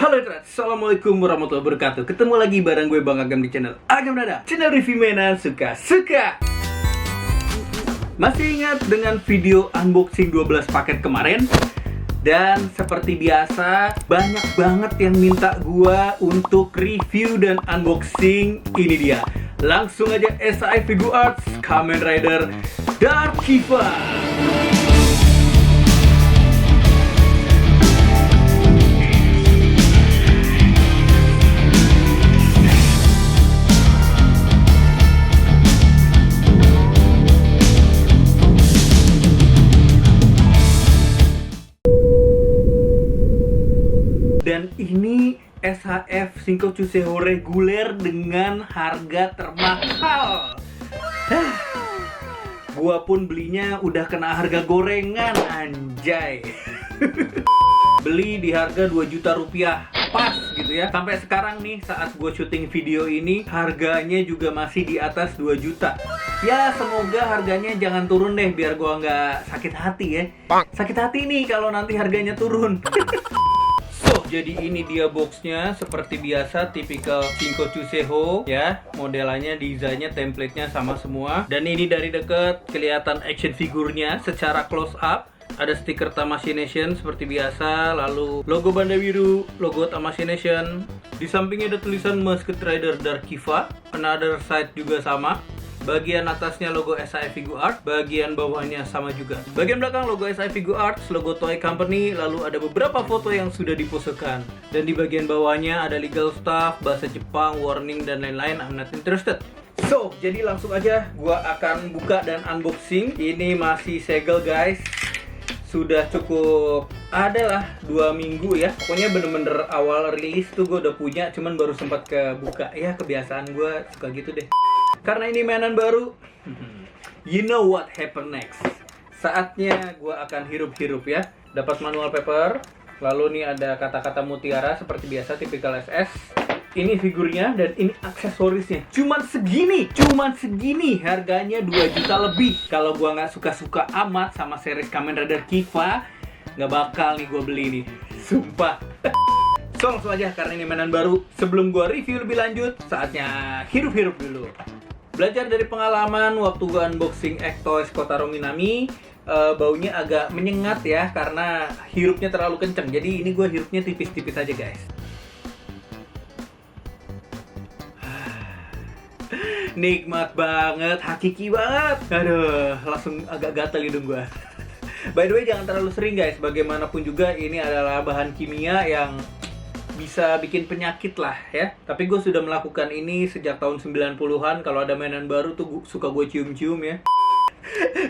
Halo internet, assalamualaikum warahmatullahi wabarakatuh. Ketemu lagi bareng gue Bang Agam di channel Agam Dada, channel review mainan suka-suka. Masih ingat dengan video unboxing 12 paket kemarin? Dan seperti biasa, banyak banget yang minta gue untuk review dan unboxing. Ini dia, langsung aja SAE Figuarts Kamen Rider Dark Kiva. Dan ini SHF Shinko Chuseiho reguler dengan harga termahal. Gua pun belinya udah kena harga gorengan, anjay. Beli di harga 2 juta rupiah, pas gitu ya. Sampai sekarang nih, saat gue syuting video ini, harganya juga masih di atas 2 juta. Ya semoga harganya jangan turun deh, biar gua nggak sakit hati ya. Sakit hati nih kalau nanti harganya turun. Jadi ini dia boxnya, seperti biasa tipikal Shinko Chuseiho ya. Modelannya, desainnya, template-nya sama semua. Dan ini dari dekat kelihatan action figurnya secara close up. Ada stiker Tamashii Nation seperti biasa, lalu logo Banda Biru, logo Tamashii Nation. Di sampingnya ada tulisan Masked Rider Dark Kiva. Another side juga sama. Bagian atasnya logo SAE Figuarts, bagian bawahnya sama juga. Bagian belakang logo SAE Figuarts, logo Toei Company, lalu ada beberapa foto yang sudah diposekan. Dan di bagian bawahnya ada legal stuff, bahasa Jepang, warning, dan lain-lain. I'm not interested. So, jadi langsung aja gua akan buka dan unboxing. Ini masih segel guys. Sudah cukup, adalah 2 minggu ya. Pokoknya bener-bener awal rilis tuh gue udah punya, cuman baru sempat kebuka. Ya kebiasaan gue suka gitu deh. Karena ini mainan baru, you know what happen next. Saatnya gue akan hirup-hirup ya. Dapat manual paper, lalu nih ada kata-kata mutiara seperti biasa, tipikal SS. Ini figurnya dan ini aksesorisnya. Cuman segini. Harganya 2 juta lebih. Kalau gue nggak suka-suka amat sama series Kamen Rider Kiva, nggak bakal nih gue beli nih. Sumpah. So langsung aja, karena ini mainan baru. Sebelum gue review lebih lanjut, saatnya hirup-hirup dulu. Belajar dari pengalaman waktu gue unboxing Ektoys Kotaro Minami, baunya agak menyengat ya, karena hirupnya terlalu kenceng. Jadi ini gue hirupnya tipis-tipis aja guys. Nikmat banget, hakiki banget. Aduh, langsung agak gatel hidung gue. By the way, jangan terlalu sering guys. Bagaimanapun juga ini adalah bahan kimia yang bisa bikin penyakit lah ya. Tapi gue sudah melakukan ini sejak tahun 90-an. Kalau ada mainan baru tuh suka gue cium-cium ya.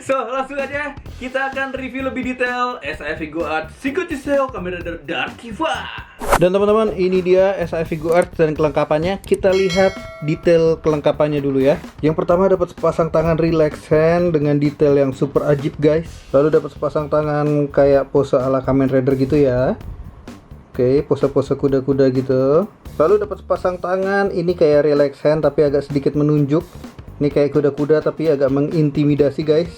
So langsung aja kita akan review lebih detail SAE Figuarts Shinko Chuseiho Kamen Rider Dark Kiva. Dan teman-teman, ini dia SAE Figuarts dan kelengkapannya. Kita lihat detail kelengkapannya dulu ya. Yang pertama dapat sepasang tangan relax hand dengan detail yang super ajib guys. Lalu dapat sepasang tangan kayak pose ala Kamen Rider gitu ya. Oke, pose-pose kuda-kuda gitu. Lalu dapat sepasang tangan, ini kayak relax hand tapi agak sedikit menunjuk. Ini kayak kuda-kuda tapi agak mengintimidasi guys.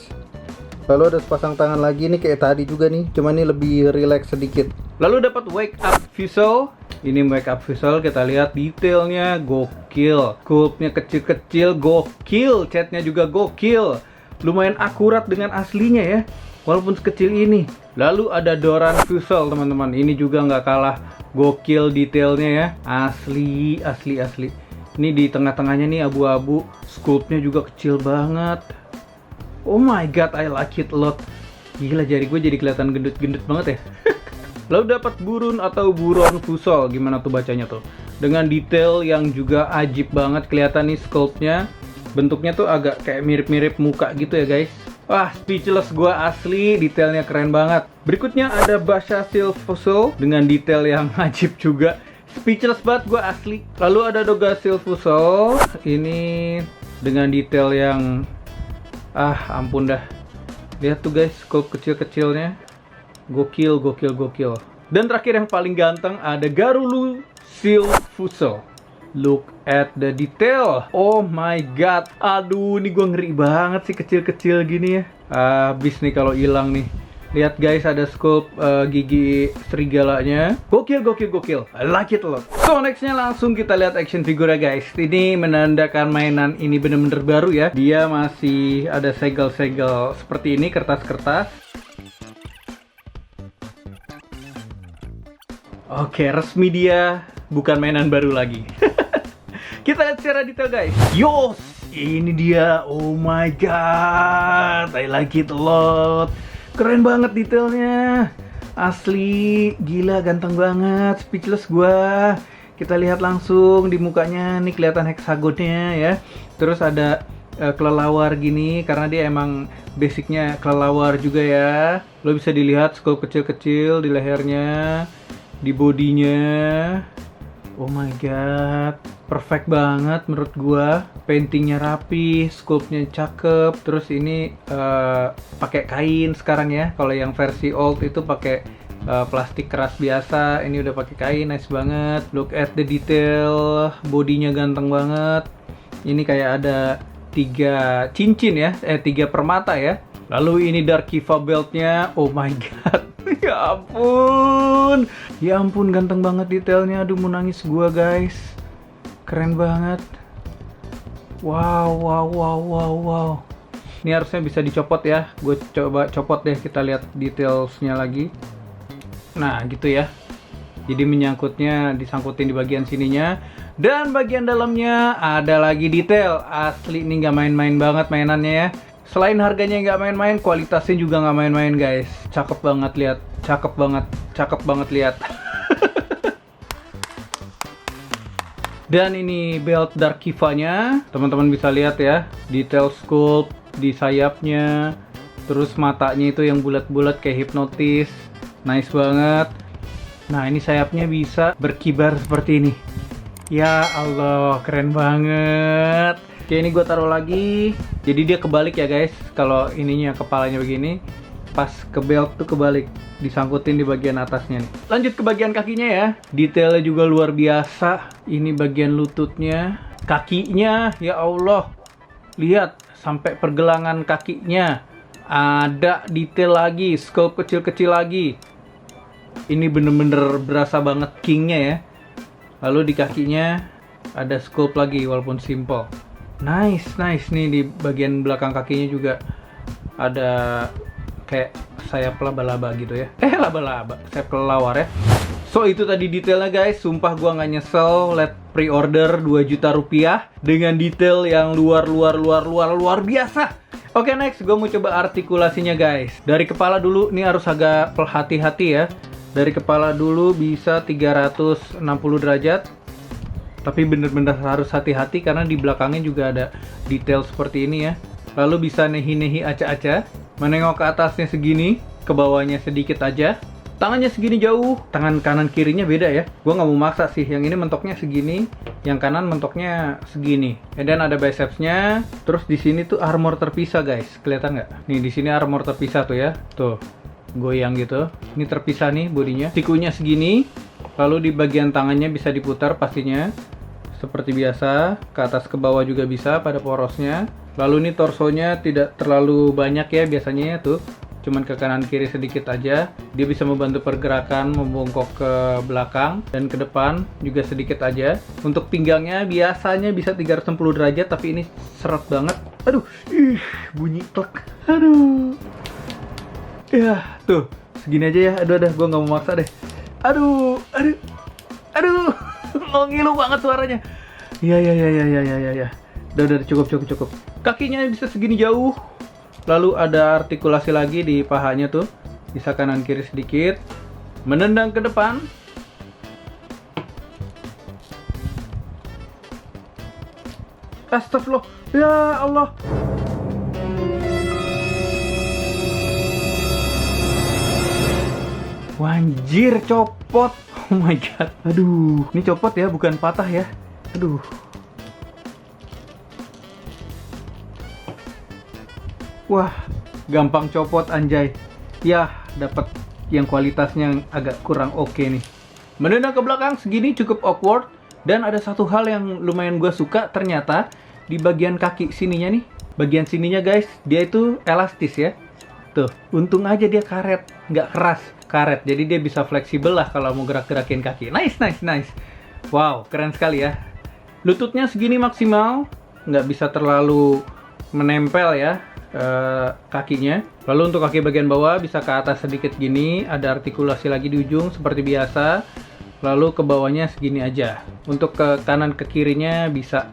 Lalu ada sepasang tangan lagi, ini kayak tadi juga nih, cuma ini lebih relax sedikit. Lalu dapat wake up visual. Ini wake up visual, kita lihat detailnya gokil. Sculptnya kecil-kecil, gokil. Catnya juga gokil. Lumayan akurat dengan aslinya ya, walaupun sekecil ini. Lalu ada Doran visual teman-teman. Ini juga nggak kalah gokil detailnya ya. Asli. Ini di tengah-tengahnya nih abu-abu. Sculptnya juga kecil banget. Oh my god, I like it a lot. Gila, jari gue jadi kelihatan gendut-gendut banget ya. Lalu dapat burun atau buron visual. Gimana tuh bacanya tuh? Dengan detail yang juga ajib banget. Kelihatan nih sculptnya. Bentuknya tuh agak kayak mirip-mirip muka gitu ya guys. Wah, speechless gue asli, detailnya keren banget. Berikutnya ada Basha Silk Fussel dengan detail yang ajib juga. Speechless banget gue asli. Lalu ada Doga Silk Fussel, ini dengan detail yang ampun dah. Lihat tuh guys, scope kecil-kecilnya. Gokil. Dan terakhir yang paling ganteng ada Garulu Silk Fussel. Look at the detail. Oh my god. Aduh, ini gue ngeri banget sih kecil-kecil gini ya. Habis nih kalau hilang nih. Lihat guys, ada sculpt gigi serigalanya. Gokil, gokil, gokil. I like it a lot. So nextnya langsung kita lihat action figure guys. Ini menandakan mainan ini bener-bener baru ya. Dia masih ada segel-segel seperti ini, kertas-kertas. Oke, resmi dia bukan mainan baru lagi. Kita lihat secara detail guys. Yos, ini dia. Oh my god, I like it a lot. Keren banget detailnya. Asli, gila, ganteng banget. Speechless gua. Kita lihat langsung di mukanya. Nih kelihatan heksagonnya ya. Terus ada kelelawar gini karena dia emang basicnya kelelawar juga ya. Lo bisa dilihat skull kecil-kecil di lehernya, di bodinya. Oh my god, perfect banget menurut gua. Paintingnya rapi, sculptnya cakep. Terus ini pakai kain sekarang ya. Kalau yang versi old itu pakai plastik keras biasa. Ini udah pakai kain, nice banget. Look at the detail, bodinya ganteng banget. Ini kayak ada 3 cincin ya, 3 permata ya. Lalu ini Dark Kiva beltnya. Oh my god. Ya ampun. Ya ampun, ganteng banget detailnya. Aduh, mau nangis gua guys. Keren banget. Wow, wow, wow, wow, wow. Ini harusnya bisa dicopot ya. Gue coba copot deh, kita lihat detailsnya lagi. Nah, gitu ya. Jadi menyangkutnya disangkutin di bagian sininya. Dan bagian dalamnya ada lagi detail. Asli ini nggak main-main banget mainannya ya. Selain harganya nggak main-main, kualitasnya juga nggak main-main guys. Cakep banget lihat, cakep banget lihat. Dan ini belt Dark Kiva-nya, teman-teman bisa lihat ya, detail sculpt di sayapnya, terus matanya itu yang bulat-bulat kayak hipnotis, nice banget. Nah ini sayapnya bisa berkibar seperti ini. Ya Allah, keren banget. Oke, ini gue taruh lagi. Jadi dia kebalik ya guys. Kalau ininya kepalanya begini, pas ke belt tuh kebalik, disangkutin di bagian atasnya nih. Lanjut ke bagian kakinya ya. Detailnya juga luar biasa. Ini bagian lututnya, kakinya, ya Allah. Lihat sampai pergelangan kakinya. Ada detail lagi, sculpt kecil-kecil lagi. Ini bener-bener berasa banget kingnya ya. Lalu di kakinya ada sculpt lagi walaupun simple. Nice, nice. Nih di bagian belakang kakinya juga ada kayak sayap laba-laba gitu ya. Laba-laba, sayap kelelawar ya. So itu tadi detailnya guys. Sumpah gua nggak nyesel let pre-order 2 juta rupiah dengan detail yang luar biasa. Oke, next gua mau coba artikulasinya guys. Dari kepala dulu, nih harus agak hati-hati ya. Dari kepala dulu bisa 360 derajat. Tapi bener-bener harus hati-hati karena di belakangnya juga ada detail seperti ini ya. Lalu bisa nehi-nehi aca-aca. Menengok ke atasnya segini, ke bawahnya sedikit aja. Tangannya segini jauh, tangan kanan kirinya beda ya. Gua nggak mau maksa sih, yang ini mentoknya segini, yang kanan mentoknya segini. Dan ada bicepsnya. Terus di sini tuh armor terpisah guys, kelihatan nggak? Nih di sini armor terpisah tuh ya, tuh goyang gitu. Ini terpisah nih bodinya. Sikunya segini. Lalu di bagian tangannya bisa diputar pastinya. Seperti biasa, ke atas ke bawah juga bisa pada porosnya. Lalu ini torsonya tidak terlalu banyak ya biasanya ya tuh. Cuman ke kanan kiri sedikit aja. Dia bisa membantu pergerakan membongkok ke belakang dan ke depan juga sedikit aja. Untuk pinggangnya biasanya bisa 360 derajat tapi ini seret banget. Aduh, bunyi klek. Aduh. Ya, tuh. Segini aja ya. Aduh, gue nggak mau maksa deh. Aduh. Lo ngilu banget suaranya. Ya. Udah, cukup. Kakinya bisa segini jauh. Lalu ada artikulasi lagi di pahanya tuh. Bisa kanan kiri sedikit. Menendang ke depan. Astagfirullah. Ya Allah. Wanjir, copot. Oh my god. Aduh, ini copot ya, bukan patah ya. Aduh. Wah, gampang copot anjay. Ya, dapat yang kualitasnya agak kurang oke nih. Menendang ke belakang segini cukup awkward. Dan ada satu hal yang lumayan gue suka, ternyata di bagian kaki sininya nih. Bagian sininya guys, dia itu elastis ya. Tuh, untung aja dia karet, nggak keras, karet. Jadi dia bisa fleksibel lah kalau mau gerak-gerakin kaki. Nice, nice, nice. Wow, keren sekali ya. Lututnya segini maksimal, nggak bisa terlalu menempel ya kakinya. Lalu untuk kaki bagian bawah bisa ke atas sedikit gini, ada artikulasi lagi di ujung seperti biasa. Lalu ke bawahnya segini aja. Untuk ke kanan ke kirinya bisa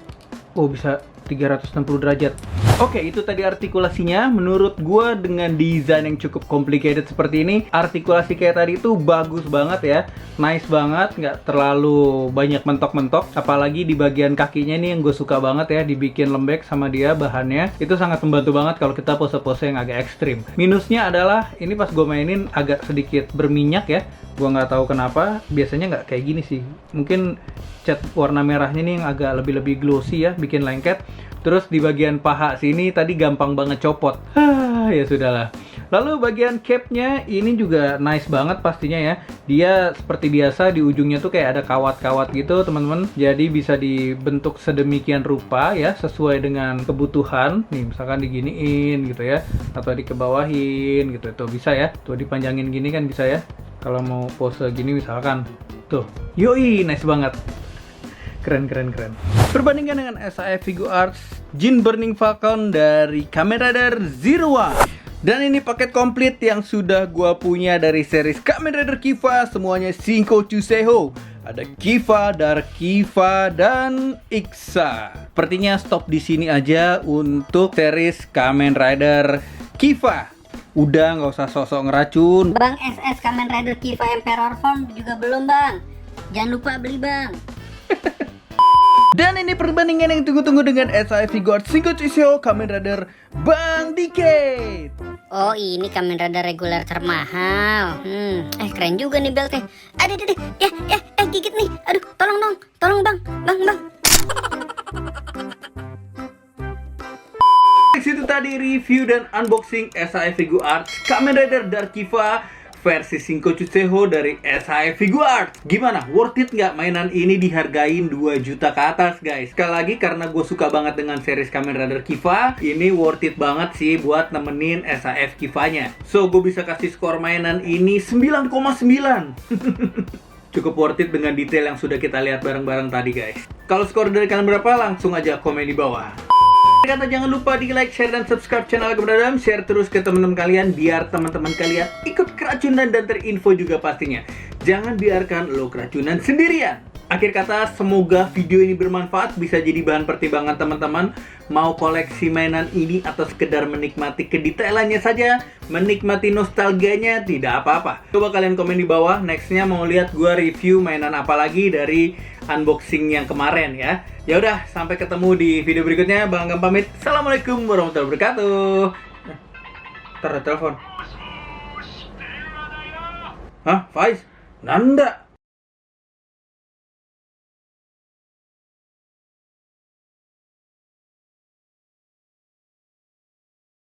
360 derajat. Oke, itu tadi artikulasinya. Menurut gua dengan desain yang cukup complicated seperti ini, artikulasi kayak tadi itu bagus banget ya. Nice banget, nggak terlalu banyak mentok-mentok. Apalagi di bagian kakinya nih yang gue suka banget ya, dibikin lembek sama dia bahannya. Itu sangat membantu banget kalau kita pose-pose yang agak ekstrim. Minusnya adalah, ini pas gue mainin agak sedikit berminyak ya. Gua nggak tahu kenapa, biasanya nggak kayak gini sih. Mungkin cat warna merahnya nih yang agak lebih glossy ya, bikin lengket. Terus di bagian paha sini tadi gampang banget copot. Ya sudahlah. Lalu bagian capnya ini juga nice banget pastinya ya. Dia seperti biasa di ujungnya tuh kayak ada kawat-kawat gitu teman-teman. Jadi bisa dibentuk sedemikian rupa ya, sesuai dengan kebutuhan. Nih misalkan diginiin gitu ya, atau dikebawahin gitu. Tuh bisa ya, tuh dipanjangin gini kan bisa ya. Kalau mau pose gini misalkan. Tuh, yoi, nice banget. Keren. Perbandingan dengan SAF Figuarts Jin Burning Falcon dari Kamen Rider Zero One. Dan ini paket komplit yang sudah gua punya dari series Kamen Rider Kiva, semuanya Shinko Chuseho. Ada Kiva, Dark Kiva, dan Ixa. Sepertinya stop di sini aja untuk series Kamen Rider Kiva. Udah, nggak usah sosok ngeracun. Bang, SS Kamen Rider Kiva Emperor Form juga belum, Bang. Jangan lupa beli, Bang. Dan ini perbandingan yang tunggu-tunggu dengan SAF Figuarts Shinko Chuseho Kamen Rider Bang Decade. Oh, ini Kamen Rider reguler termahal. Keren juga nih beltnya. Aduh, gigit nih. Aduh, tolong dong. Tolong, Bang. Bang. Itu tadi review dan unboxing SAF Figuarts Kamen Rider Dark Kiva versi Shinko Chuseho dari SAF Figuarts. Gimana? Worth it nggak mainan ini dihargain 2 juta ke atas, guys? Sekali lagi, karena gue suka banget dengan series Kamen Rider Kiva, ini worth it banget sih buat nemenin SAF Kivanya. So, gue bisa kasih skor mainan ini 9,9. Cukup worth it dengan detail yang sudah kita lihat bareng-bareng tadi, guys. Kalau skor dari kalian berapa? Langsung aja komen di bawah. Kata jangan lupa di like, share, dan subscribe channel Keberadaan. Share terus ke teman-teman kalian biar teman-teman kalian ikut keracunan dan terinfo juga pastinya. Jangan biarkan lo keracunan sendirian. Akhir kata, semoga video ini bermanfaat, bisa jadi bahan pertimbangan teman-teman mau koleksi mainan ini atau sekedar menikmati kedetailannya saja, menikmati nostalgianya, tidak apa-apa. Coba kalian komen di bawah, nextnya mau lihat gua review mainan apa lagi dari unboxing yang kemarin ya. Ya udah, sampai ketemu di video berikutnya. Bang Gam pamit. Assalamualaikum warahmatullahi wabarakatuh. Ntar ada telepon. Hah, Faiz? Nanda?